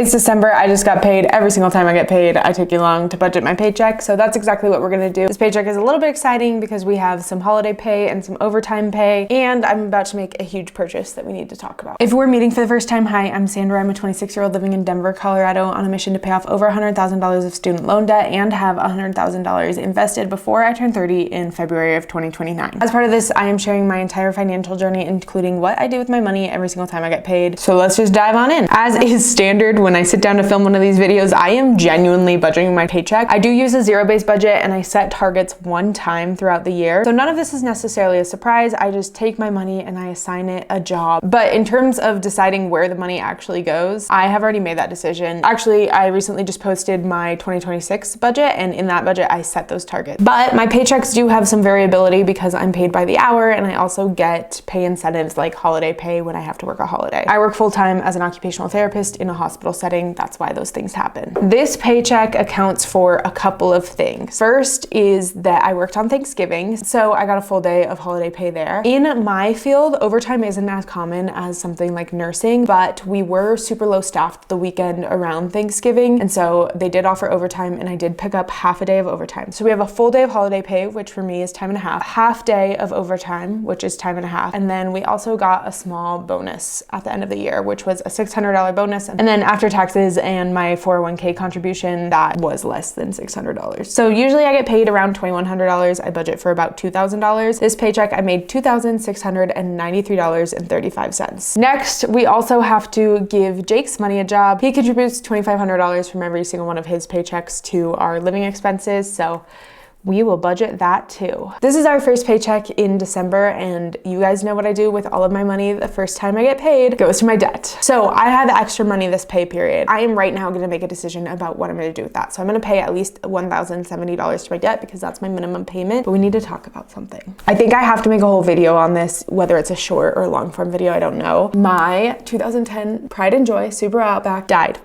It's December, I just got paid. Every single time I get paid, I take you along to budget my paycheck. So that's exactly what we're gonna do. This paycheck is a little bit exciting because we have some holiday pay and some overtime pay, and I'm about to make a huge purchase that we need to talk about. If we're meeting for the first time, hi, I'm Sandra. I'm a 26-year-old living in Denver, Colorado on a mission to pay off over $100,000 of student loan debt and have $100,000 invested before I turn 30 in February of 2029. As part of this, I am sharing my entire financial journey, including what I do with my money every single time I get paid. So let's just dive on in. As is standard, when I sit down to film one of these videos, I am genuinely budgeting my paycheck. I do use a zero-based budget and I set targets one time throughout the year. So none of this is necessarily a surprise. I just take my money and I assign it a job. But in terms of deciding where the money actually goes, I have already made that decision. Actually, I recently just posted my 2026 budget, and in that budget, I set those targets. But my paychecks do have some variability because I'm paid by the hour, and I also get pay incentives like holiday pay when I have to work a holiday. I work full-time as an occupational therapist in a hospital setting. That's why those things happen. This paycheck accounts for a couple of things. First is that I worked on Thanksgiving, so I got a full day of holiday pay there. In my field, overtime isn't as common as something like nursing, but we were super low staffed the weekend around Thanksgiving, and so they did offer overtime, and I did pick up half a day of overtime. So we have a full day of holiday pay, which for me is time and a half, half day of overtime, which is time and a half, and then we also got a small bonus at the end of the year, which was a $600 bonus, and then after taxes and my 401k contribution, that was less than $600. So usually I get paid around $2,100. I budget for about $2,000. This paycheck, I made $2,693.35. Next, we also have to give Jake's money a job. He contributes $2,500 from every single one of his paychecks to our living expenses, so we will budget that too. This is our first paycheck in December, and you guys know what I do with all of my money the first time I get paid goes to my debt. So I have extra money this pay period. I am right now gonna make a decision about what I'm gonna do with that. So I'm gonna pay at least $1,070 to my debt because that's my minimum payment, but we need to talk about something. I think I have to make a whole video on this, whether it's a short or long form video, I don't know. My 2010 Pride and Joy Subaru Outback died.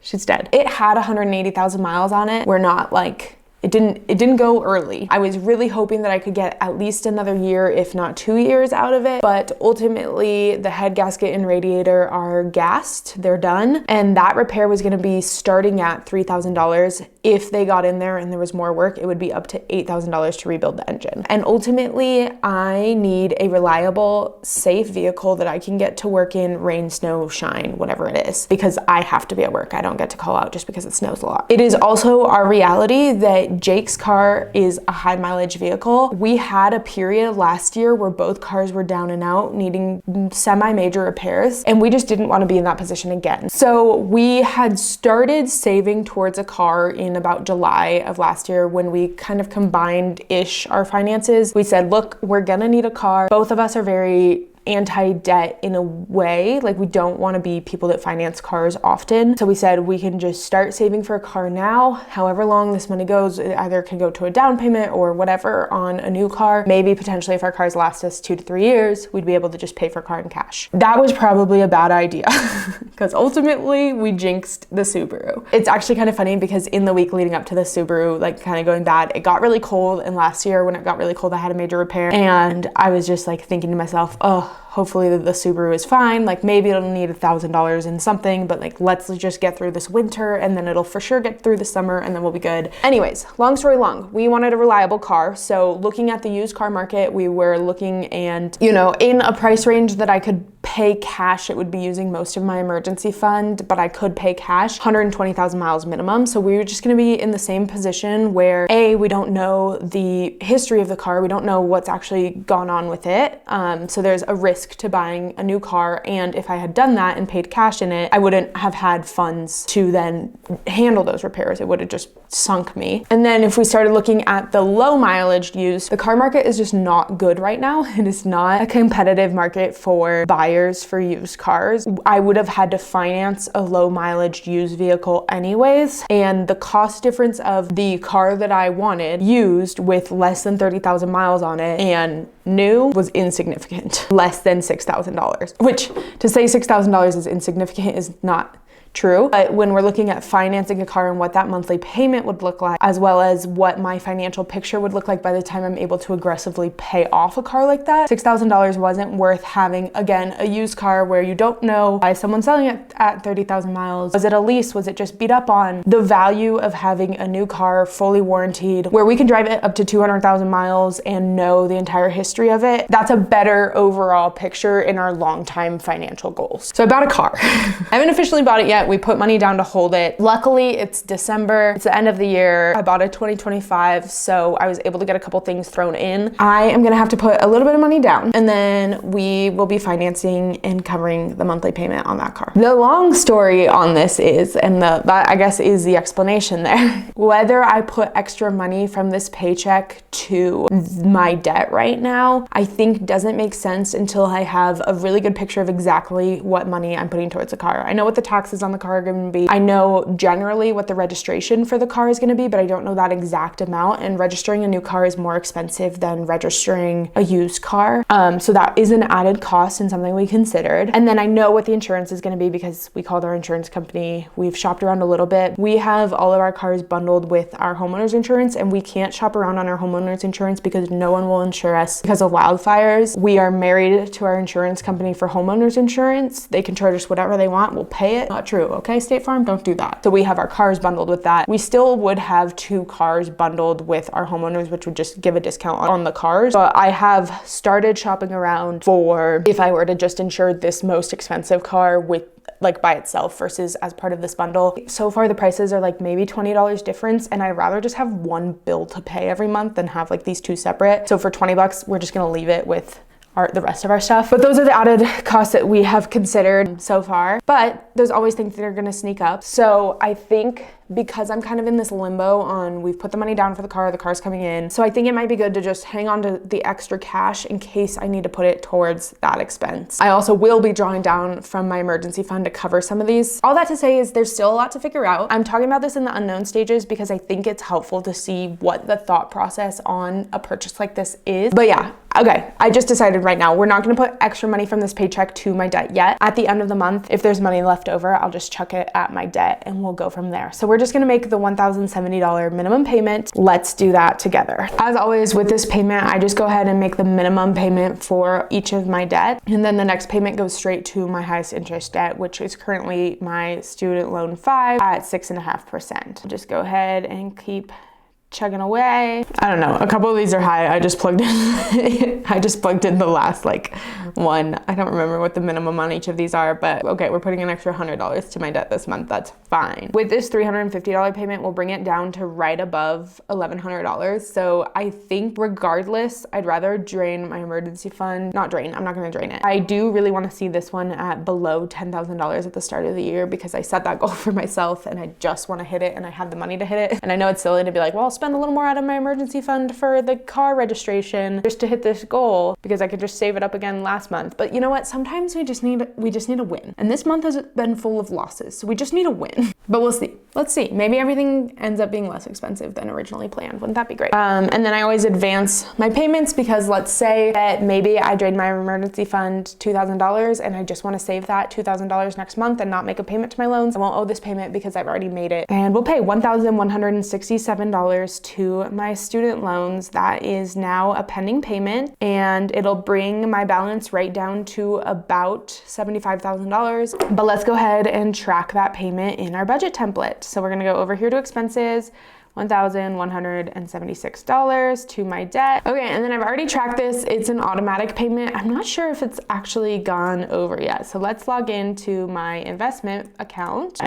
She's dead. It had 180,000 miles on it. We're not like, it didn't go early. I was really hoping that I could get at least another year, if not 2 years out of it. But ultimately the head gasket and radiator are gassed, they're done. And that repair was gonna be starting at $3,000. If they got in there and there was more work, it would be up to $8,000 to rebuild the engine. And ultimately I need a reliable, safe vehicle that I can get to work in, rain, snow, shine, whatever it is, because I have to be at work. I don't get to call out just because it snows a lot. It is also our reality that Jake's car is a high mileage vehicle. We had a period last year where both cars were down and out, needing semi-major repairs, and we just didn't want to be in that position again. So we had started saving towards a car in about July of last year when we kind of combined-ish our finances. We said, look, we're gonna need a car. Both of us are very anti-debt in a way, like we don't want to be people that finance cars often. So we said we can just start saving for a car now. However long this money goes, it either can go to a down payment or whatever on a new car. Maybe potentially if our cars last us 2 to 3 years, we'd be able to just pay for a car in cash. That was probably a bad idea because ultimately we jinxed the Subaru. It's actually kind of funny because in the week leading up to the Subaru, like kind of going bad, it got really cold, and last year when it got really cold, I had a major repair, and I was just like thinking to myself, oh, hopefully the Subaru is fine. Like maybe it'll need $1,000 in something, but like let's just get through this winter and then it'll for sure get through the summer and then we'll be good. Anyways, long story long, we wanted a reliable car. So looking at the used car market, we were looking, and you know, in a price range that I could pay cash, it would be using most of my emergency fund, but I could pay cash, 120,000 miles minimum. So we were just gonna be in the same position where A, we don't know the history of the car. We don't know what's actually gone on with it. So there's a risk to buying a new car, and if I had done that and paid cash in it, I wouldn't have had funds to then handle those repairs. It would have just sunk me. And then if we started looking at the low mileage used, the car market is just not good right now. It is not a competitive market for buyers for used cars. I would have had to finance a low mileage used vehicle anyways, and the cost difference of the car that I wanted used with less than 30,000 miles on it and new was insignificant, less than $6,000, which to say $6,000 is insignificant is not true. But when we're looking at financing a car and what that monthly payment would look like, as well as what my financial picture would look like by the time I'm able to aggressively pay off a car like that, $6,000 wasn't worth having, again, a used car where you don't know why someone's selling it at 30,000 miles. Was it a lease? Was it just beat up on? The value of having a new car fully warranted where we can drive it up to 200,000 miles and know the entire history of it, that's a better overall picture in our long-time financial goals. So I bought a car. I haven't officially bought it yet. We put money down to hold it. Luckily, it's December. It's the end of the year. I bought a 2025, so I was able to get a couple things thrown in. I am gonna have to put a little bit of money down, and then we will be financing and covering the monthly payment on that car. The long story on this is, and that I guess is the explanation there, whether I put extra money from this paycheck to my debt right now, I think doesn't make sense until I have a really good picture of exactly what money I'm putting towards the car. I know what the taxes on the car are going to be. I know generally what the registration for the car is going to be, but I don't know that exact amount, and registering a new car is more expensive than registering a used car. So that is an added cost and something we considered. And then I know what the insurance is going to be because we called our insurance company. We've shopped around a little bit. We have all of our cars bundled with our homeowner's insurance, and we can't shop around on our homeowner's insurance because no one will insure us because of wildfires. We are married to our insurance company for homeowner's insurance. They can charge us whatever they want. We'll pay it. Not true, okay? State Farm, don't do that. So we have our cars bundled with that. We still would have 2 cars bundled with our homeowners, which would just give a discount on the cars. But I have started shopping around for if I were to just insure this most expensive car with by itself versus as part of this bundle. So far the prices are maybe $20 difference, and I'd rather just have one bill to pay every month than have these 2 separate. So for $20, we're just gonna leave it with the rest of our stuff. But those are the added costs that we have considered so far. But there's always things that are gonna sneak up. So I think because I'm kind of in this limbo on we've put the money down for the car's coming in. So I think it might be good to just hang on to the extra cash in case I need to put it towards that expense. I also will be drawing down from my emergency fund to cover some of these. All that to say is there's still a lot to figure out. I'm talking about this in the unknown stages because I think it's helpful to see what the thought process on a purchase like this is. But yeah, okay, I just decided right now we're not gonna put extra money from this paycheck to my debt yet. At the end of the month, if there's money left over, I'll just chuck it at my debt and we'll go from there. So we're just gonna make the $1,070 minimum payment. Let's do that together. As always with this payment, I just go ahead and make the minimum payment for each of my debt. And then the next payment goes straight to my highest interest debt, which is currently my student loan 5 at 6.5%. Just go ahead and keep chugging away. I don't know, a couple of these are high. I just plugged in the last one. I don't remember what the minimum on each of these are, but okay, we're putting an extra $100 to my debt this month. That's fine. With this $350 payment, we'll bring it down to right above $1,100. So I think regardless, I'd rather drain my emergency fund. Not drain, I'm not gonna drain it. I do really wanna see this one at below $10,000 at the start of the year because I set that goal for myself and I just wanna hit it and I have the money to hit it. And I know it's silly to be like, well, I'll spend a little more out of my emergency fund for the car registration just to hit this goal because I could just save it up again last month. But you know what? Sometimes we just need a win. And this month has been full of losses, so we just need a win. But we'll see. Let's see. Maybe everything ends up being less expensive than originally planned. Wouldn't that be great? And then I always advance my payments because let's say that maybe I drained my emergency fund $2,000 and I just want to save that $2,000 next month and not make a payment to my loans. I won't owe this payment because I've already made it. And we'll pay $1,167 to my student loans. That is now a pending payment and it'll bring my balance right down to about $75,000. But let's go ahead and track that payment in our budget template. So we're gonna go over here to expenses, $1,176 to my debt. Okay, and then I've already tracked this. It's an automatic payment. I'm not sure if it's actually gone over yet. So let's log into my investment account.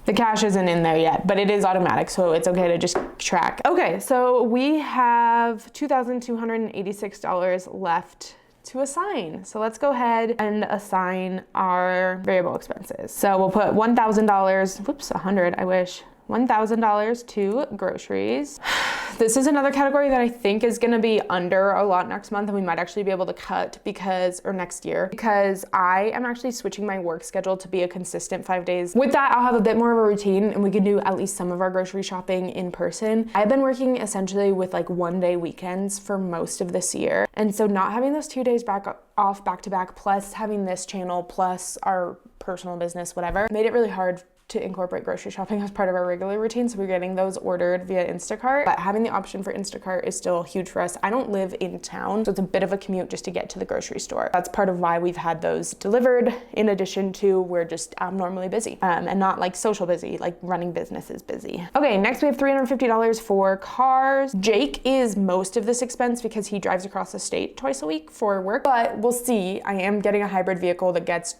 The cash isn't in there yet, but it is automatic, so it's okay to just track. Okay, so we have $2,286 left to assign. So let's go ahead and assign our variable expenses. So we'll put $1,000, whoops, 100, I wish. $1,000 to groceries. This is another category that I think is gonna be under a lot next month and we might actually be able to cut or next year, because I am actually switching my work schedule to be a consistent 5 days. With that, I'll have a bit more of a routine and we can do at least some of our grocery shopping in person. I've been working essentially with 1-day weekends for most of this year. And so not having those 2 days off back to back, plus having this channel, plus our personal business, whatever, made it really hard to incorporate grocery shopping as part of our regular routine, so we're getting those ordered via Instacart. But having the option for Instacart is still huge for us. I don't live in town, so it's a bit of a commute just to get to the grocery store. That's part of why we've had those delivered, in addition to we're just abnormally busy, and not like social busy, like running businesses busy. Okay, next we have $350 for cars. Jake is most of this expense because he drives across the state twice a week for work, but we'll see. I am getting a hybrid vehicle that gets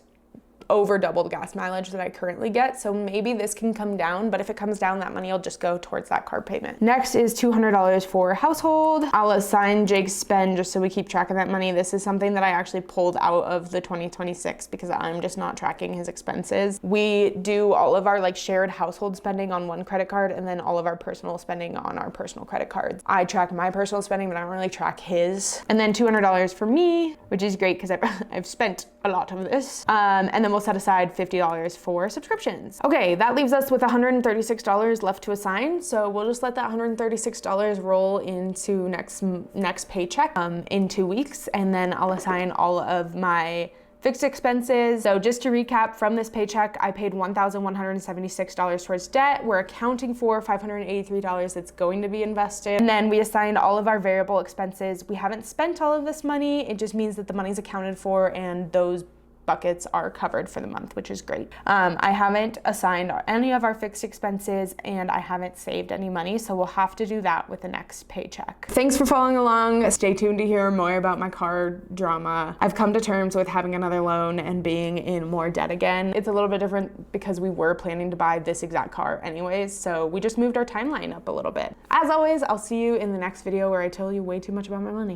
over double the gas mileage that I currently get, so maybe this can come down, but if it comes down, that money will just go towards that car payment. Next is $200 for household. I'll assign Jake's spend just so we keep track of that money. This is something that I actually pulled out of the 2026 because I'm just not tracking his expenses. We do all of our like shared household spending on one credit card and then all of our personal spending on our personal credit cards. I track my personal spending, but I don't really track his. And then $200 for me, which is great because I've spent a lot of this. And then we'll set aside $50 for subscriptions. Okay, that leaves us with $136 left to assign. So we'll just let that $136 roll into next paycheck in 2 weeks. And then I'll assign all of my fixed expenses. So just to recap, from this paycheck, I paid $1,176 towards debt. We're accounting for $583 that's going to be invested. And then we assigned all of our variable expenses. We haven't spent all of this money. It just means that the money's accounted for and those buckets are covered for the month, which is great. I haven't assigned any of our fixed expenses and I haven't saved any money, so we'll have to do that with the next paycheck. Thanks for following along. Stay tuned to hear more about my car drama. I've come to terms with having another loan and being in more debt again. It's a little bit different because we were planning to buy this exact car anyways, so we just moved our timeline up a little bit. As always, I'll see you in the next video where I tell you way too much about my money.